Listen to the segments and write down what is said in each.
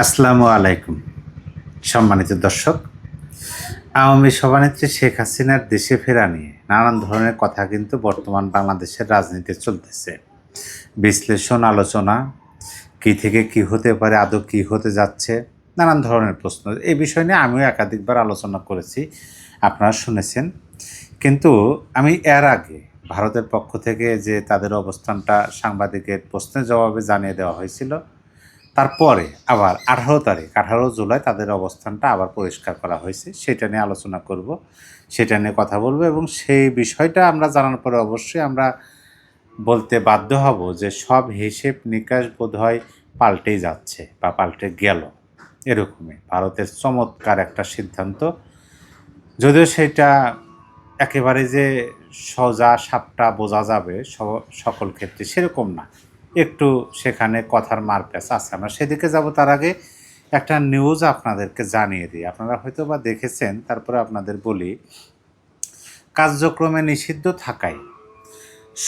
আসসালামু আলাইকুম সম্মানিত দর্শক। আওয়ামী সভানেত্রী শেখ হাসিনার দেশে ফেরা নিয়ে নানান ধরনের কথা কিন্তু বর্তমান বাংলাদেশের রাজনীতিতে চলতেছে। বিশ্লেষণ, আলোচনা, কী থেকে কী হতে পারে, আদৌ কী হতে যাচ্ছে, নানান ধরনের প্রশ্ন। এই বিষয় নিয়ে আমিও একাধিকবার আলোচনা করেছি, আপনারা শুনেছেন। কিন্তু আমি এর আগে ভারতের পক্ষ থেকে যে তাদের অবস্থানটা সাংবাদিকের প্রশ্নের জবাবে জানিয়ে দেওয়া হয়েছিল, তারপরে আবার 18 জুলাই তাদের অবস্থানটা আবার পরিষ্কার করা হয়েছে। সেটা নিয়ে আলোচনা করব, সেটা নিয়ে কথা বলবো এবং সেই বিষয়টা আমরা জানার পরে অবশ্যই আমরা বলতে বাধ্য হব যে সব হিসেব নিকাশ বোধহয় পাল্টেই যাচ্ছে বা পাল্টে গেল। এরকমই ভারতের চমৎকার একটা সিদ্ধান্ত, যদিও সেটা একেবারে যে সোজা সাপটা বোঝা যাবে সকল ক্ষেত্রে সেরকম না, একটু সেখানে কথার মারপ্যাচ আছে। আমরা সেদিকে যাব, তার আগে একটা নিউজ আপনাদেরকে জানিয়ে দিই। আপনারা হয়তো বা দেখেছেন, তারপরে আপনাদের বলি। কার্যক্রমে নিষিদ্ধ থাকায়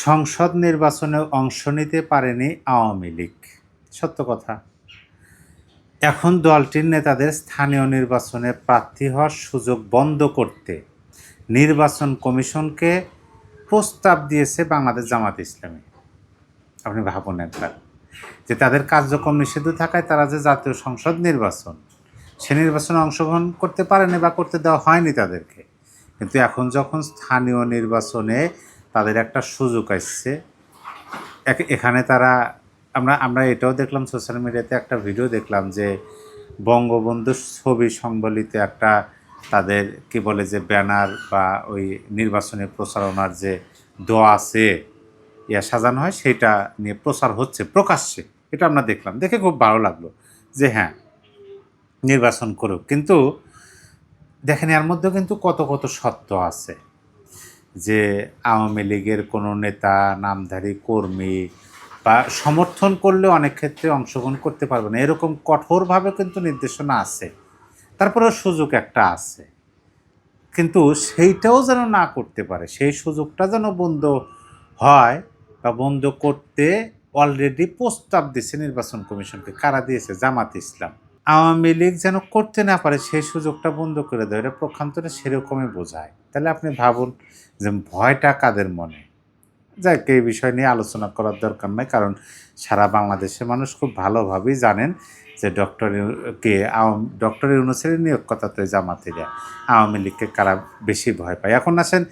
সংসদ নির্বাচনে অংশ নিতে পারেনি আওয়ামী লীগ। সত্য কথা। এখন দলটির নেতাদের স্থানীয় নির্বাচনে প্রার্থী হওয়ার সুযোগ বন্ধ করতে নির্বাচন কমিশনকে প্রস্তাব দিয়েছে বাংলাদেশ জামাত ইসলামী। আপনি ভাবুন একবার, যে তাদের কার্যক্রম নিষিদ্ধ থাকায় তারা যে জাতীয় সংসদ নির্বাচন, সে নির্বাচনে অংশগ্রহণ করতে পারেনি বা করতে দেওয়া হয়নি তাদেরকে। কিন্তু এখন যখন স্থানীয় নির্বাচনে তাদের একটা সুযোগ আসছে, এখানে তারা আমরা এটাও দেখলাম, সোশ্যাল মিডিয়াতে একটা ভিডিও দেখলাম যে বঙ্গবন্ধুর ছবি সংবলিত একটা তাদের কি বলে যে ব্যানার বা ওই নির্বাচনী প্রচারণার যে দোয়া আছে সাজানো হয়, সেটা নিয়ে প্রচার হচ্ছে প্রকাশ্যে। এটা আমরা দেখলাম, দেখে খুব ভালো লাগলো যে হ্যাঁ, নির্বাচন করুক। কিন্তু দেখেন, এর মধ্যে কিন্তু কত কত সত্য আছে যে আওয়ামী লীগের কোনো নেতা, নামধারী কর্মী বা সমর্থন করলে অনেক ক্ষেত্রে অংশগ্রহণ করতে পারবে না, এরকম কঠোরভাবে কিন্তু নির্দেশনা আছে। তারপরেও সুযোগ একটা আছে, কিন্তু সেইটাও যেন না করতে পারে, সেই সুযোগটা যেন বন্ধ হয় বা বন্ধ করতে অলরেডি প্রস্তাব দিয়েছে নির্বাচন কমিশনকে। কারা দিয়েছে? জামাত ইসলাম। আওয়ামী লীগ যেন করতে না পারে, সেই সুযোগটা বন্ধ করে দেয়, এটা প্রক্ষান্তরে সেরকমই বোঝায়। তাহলে আপনি ভাবুন যে ভয়টা কাদের মনে। যাক, এই বিষয় নিয়ে আলোচনা করার দরকার নাই, কারণ সারা বাংলাদেশের মানুষ খুব ভালোভাবেই জানেন যে ডক্টর ইউনূসের নিয়োগ কথাতে জামাতিরা আওয়ামী লীগকে কারা বেশি ভয় পায়। এখন আসেন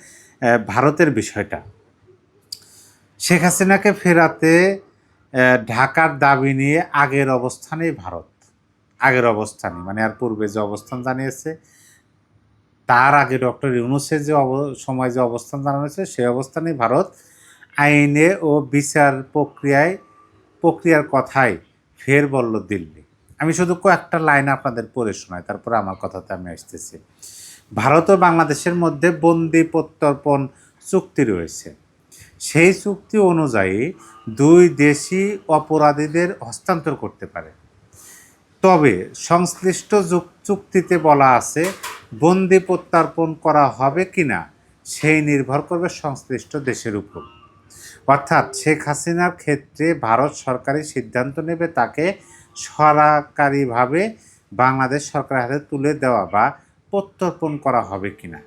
ভারতের বিষয়টা। শেখ হাসিনাকে ফেরাতে ঢাকার দাবি নিয়ে আগের অবস্থানেই ভারত। আগের অবস্থানই মানে আর পূর্বে যে অবস্থান জানিয়েছে, তার আগে ডক্টর ইউনূসের যে সময় যে অবস্থান জানানো হয়েছে, সেই অবস্থানেই ভারত। আইনে ও বিচার প্রক্রিয়ার কথাই ফের বলল দিল্লি। আমি শুধু কয়েকটা লাইন আপনাদের পড়ে শোনাই, তারপরে আমার কথাতে আমি আসতেছি। ভারত ও বাংলাদেশের মধ্যে বন্দি প্রত্যর্পণ চুক্তি রয়েছে। সেই চুক্তি অনুযায়ী দুই দেশই অপরাধীদের হস্তান্তর করতে পারে। তবে সংশ্লিষ্ট চুক্তিতে বলা আছে, বন্দি প্রত্যর্পণ করা হবে কিনা সেই নির্ভর করবে সংশ্লিষ্ট দেশের উপর। অর্থাৎ শেখ হাসিনার ক্ষেত্রে ভারত সরকারি সিদ্ধান্ত নেবে তাকে সরকারিভাবে বাংলাদেশ সরকারের হাতে তুলে দেওয়া বা প্রত্যর্পণ করা হবে কিনা।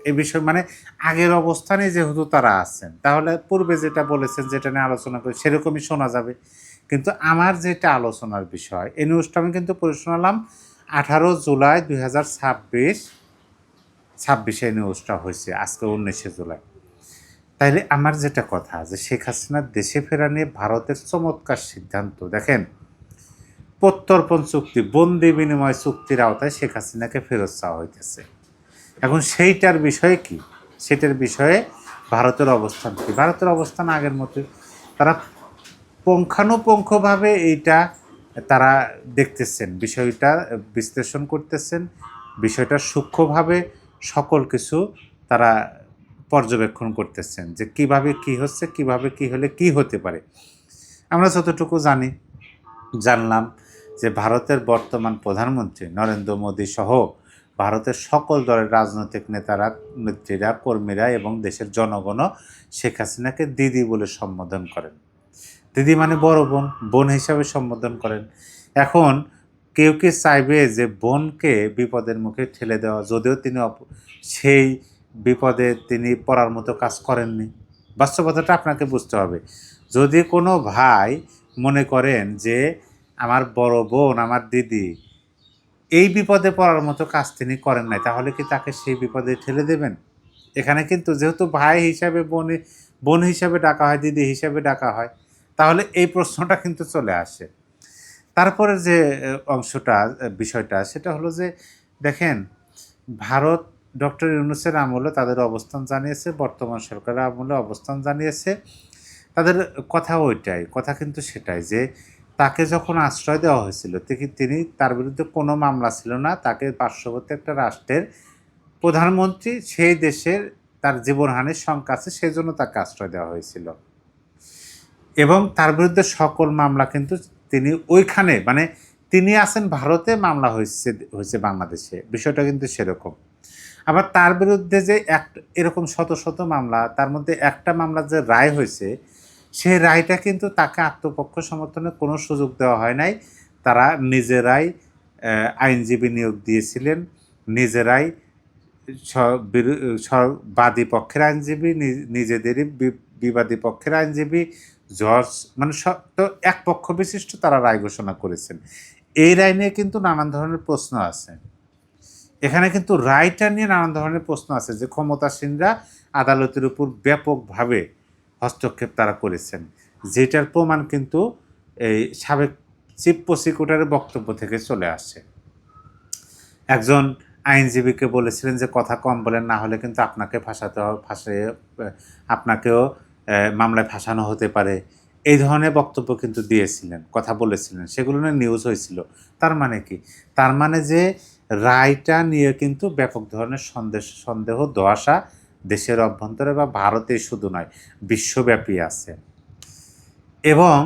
এ বিষয় মানে আগের অবস্থানে যেহেতু তারা আছেন, তাহলে পূর্বে যেটা বলেছেন, যেটা নিয়ে আলোচনা করি, সেরকমই শোনা যাবে। কিন্তু আমার যেটা আলোচনার বিষয়, এই নিউজটা আমি কিন্তু পড়ে শোনালাম 18 জুলাই 2026 এই নিউজটা হয়েছে, আজকে 19 জুলাই। তাইলে আমার যেটা কথা, যে শেখ হাসিনার দেশে ফেরা নিয়ে ভারতের চমৎকার সিদ্ধান্ত। দেখেন, প্রত্যর্পণ চুক্তি, বন্দি বিনিময় চুক্তির আওতায় শেখ হাসিনাকে ফেরত চাওয়া হইতেছে। এখন সেইটার বিষয়ে কি, সেটার বিষয়ে ভারতের অবস্থান কী? ভারতের অবস্থান আগের মতো, তারা পুঙ্খানুপুঙ্খভাবে এইটা তারা দেখতেছেন, বিষয়টা বিশ্লেষণ করতেছেন, বিষয়টা সূক্ষ্মভাবে সকল কিছু তারা পর্যবেক্ষণ করতেছেন, যে কিভাবে কি হচ্ছে, কিভাবে কি হলে কি হতে পারে। আমরা যতটুকু জানলাম যে ভারতের বর্তমান প্রধানমন্ত্রী নরেন্দ্র মোদী সহ ভারতের সকল দলের রাজনৈতিক নেত্রীরা, কর্মীরা এবং দেশের জনগণও শেখ হাসিনাকে দিদি বলে সম্বোধন করেন। দিদি মানে বড় বোন, বোন হিসাবে সম্বোধন করেন। এখন কেউ কি চাইবে যে বোনকে বিপদের মুখে ঠেলে দেওয়া, যদিও তিনি সেই বিপদে তিনি পড়ার মতো কাজ করেননি? বাস্তবতাটা আপনাকে বুঝতে হবে। যদি কোনো ভাই মনে করেন যে আমার বড় বোন, আমার দিদি এই বিপদে পড়ার মতো কাজ তিনি করেন নাই, তাহলে কি তাকে সেই বিপদে ঠেলে দেবেন? এখানে কিন্তু যেহেতু ভাই হিসাবে বোন হিসাবে ডাকা হয়, দিদি হিসাবে ডাকা হয়, তাহলে এই প্রশ্নটা কিন্তু চলে আসে। তারপরে যে অংশটা বিষয়টা সেটা হলো যে দেখেন, ভারত ডক্টর ইউনূসের আমলে তাদের অবস্থান জানিয়েছে, বর্তমান সরকারের আমলে অবস্থান জানিয়েছে। তাদের কথা ওইটাই, কথা কিন্তু সেটাই যে তাকে যখন আশ্রয় দেওয়া হয়েছিল তিনি তার বিরুদ্ধে কোনো মামলা ছিল না। তাকে পার্শ্ববর্তী একটা রাষ্ট্রের প্রধানমন্ত্রী, সেই দেশের তার জীবনহানির শঙ্কা আছে, সেই জন্য তাকে আশ্রয় দেওয়া হয়েছিল এবং তার বিরুদ্ধে সকল মামলা কিন্তু তিনি ওইখানে, মানে তিনি আছেন ভারতে, মামলা হয়েছে বাংলাদেশে, বিষয়টা কিন্তু সেরকম। আবার তার বিরুদ্ধে যে এরকম শত শত মামলা, তার মধ্যে একটা মামলা যে রায় হয়েছে, সেই রায়টা কিন্তু তাকে আত্মপক্ষ সমর্থনের কোনো সুযোগ দেওয়া হয় নাই। তারা নিজেরাই আইনজীবী নিয়োগ দিয়েছিলেন, নিজেরাই বাদী পক্ষের আইনজীবী, নিজেদেরই বিবাদী পক্ষের আইনজীবী, জজ, মানে তো এক পক্ষ বিশিষ্ট তারা রায় ঘোষণা করেছেন। এই রায় নিয়ে কিন্তু নানান ধরনের প্রশ্ন আছে। এখানে কিন্তু রায়টা নিয়ে নানান ধরনের প্রশ্ন আছে যে ক্ষমতাসীনরা আদালতের উপর ব্যাপকভাবে হস্তক্ষেপ তারা করেছেন, যেটার প্রমাণ কিন্তু এই সাবেক চিফ প্রসিকিউটরের বক্তব্য থেকে চলে আসছে। একজন আইনজীবীকে বলেছিলেন যে কথা কম বলেন, না হলে কিন্তু আপনাকে আপনাকেও মামলায় ফাঁসানো হতে পারে, এই ধরনের বক্তব্য কিন্তু দিয়েছিলেন, কথা বলেছিলেন, সেগুলো নিয়ে নিউজ হয়েছিল। তার মানে কি? তার মানে যে রায়টা নিয়ে কিন্তু ব্যাপক ধরনের সন্দেহ ধোঁয়াশা দেশের অভ্যন্তরে বা ভারতে শুধু নয়, বিশ্বব্যাপী আছে। এবং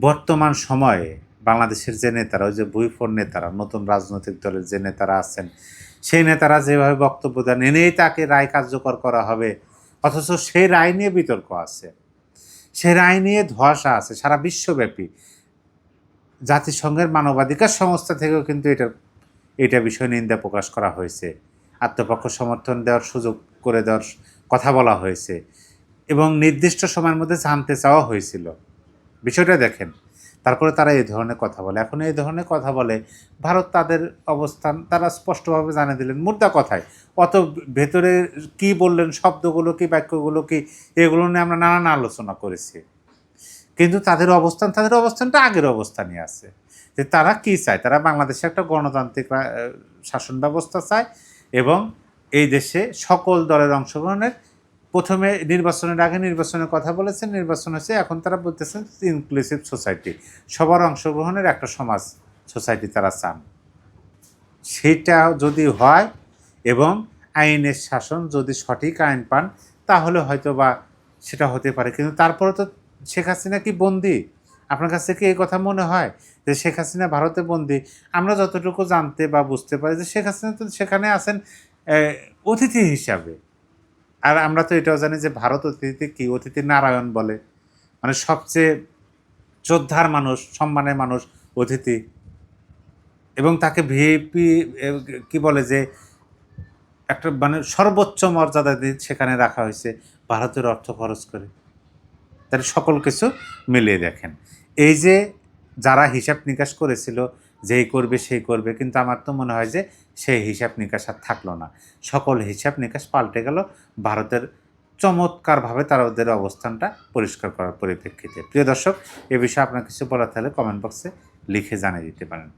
বর্তমান সময়ে বাংলাদেশের যে নেতারা, ওই যে ভুইফোর নেতারা, নতুন রাজনৈতিক দলের যে নেতারা আছেন, সেই নেতারা যেভাবে বক্তব্য দেন এনেই তাকে রায় কার্যকর করা হবে, অথচ সেই রায় নিয়ে বিতর্ক আছে, সেই রায় নিয়ে ধোঁয়াশা আছে সারা বিশ্বব্যাপী। জাতিসংঘের মানবাধিকার সংস্থা থেকেও কিন্তু এটা বিষয় নিন্দা প্রকাশ করা হয়েছে, আত্মপক্ষ সমর্থন দেওয়ার সুযোগ করে দেওয়ার কথা বলা হয়েছে এবং নির্দিষ্ট সময়ের মধ্যে জানতে চাওয়া হয়েছিল। বিষয়টা দেখেন, তারপরে তারা এই ধরনের কথা বলে। এখন এই ধরনের কথা বলে ভারত তাদের অবস্থান তারা স্পষ্টভাবে জানিয়ে দিলেন, মুদ্রা কথায় অত ভেতরে কি বললেন, শব্দগুলো কি, বাক্যগুলো কি, এগুলো নিয়ে আমরা নানান আলোচনা করেছি। কিন্তু তাদের অবস্থানটা আগের অবস্থানই আছে, যে তারা কি চায়, তারা বাংলাদেশে একটা গণতান্ত্রিক শাসন ব্যবস্থা চায় এবং এই দেশে সকল দলের অংশগ্রহণের, প্রথমে নির্বাচনের আগে নির্বাচনের কথা বলেছেন, নির্বাচন হয়েছে, এখন তারা বলতেছেন ইনক্লুসিভ সোসাইটি, সবার অংশগ্রহণের একটা সমাজ সোসাইটি তারা চান। সেটা যদি হয় এবং আইনের শাসন যদি সঠিক আইন পান, তাহলে হয়তো বা সেটা হতে পারে। কিন্তু তারপরে তো শেখ হাসিনা কি বন্দী? আপনার কাছে কি এই কথা মনে হয় যে শেখ হাসিনা ভারতে বন্দী? আমরা যতটুকু জানতে বা বুঝতে পারি যে শেখ হাসিনা তো সেখানে আছেন অতিথি হিসাবে। আর আমরা তো এটাও জানি যে ভারত অতিথি কি, অতিথি নারায়ণ বলে, মানে সবচেয়ে শ্রদ্ধার মানুষ, সম্মানের মানুষ অতিথি, এবং তাকে ভিআইপি কি বলে যে একটা মানে সর্বোচ্চ মর্যাদা দিয়ে সেখানে রাখা হয়েছে ভারতের অর্থ খরচ করে। তাহলে সকল কিছু মিলিয়ে দেখেন, এই যে যারা হিসাব নিকাশ করেছিল যেই করবে সেই করবে, কিন্তু আমার তো মনে হয় যে সেই হিসাব নিকাশ আর থাকলো না, সকল হিসাব নিকাশ পাল্টে গেল ভারতের চমৎকারভাবে তারা ওদের অবস্থানটা পরিষ্কার করার পরিপ্রেক্ষিতে। প্রিয় দর্শক, এ বিষয়ে আপনার কিছু বলার থাকলে কমেন্ট বক্সে লিখে জানিয়ে দিতে পারেন।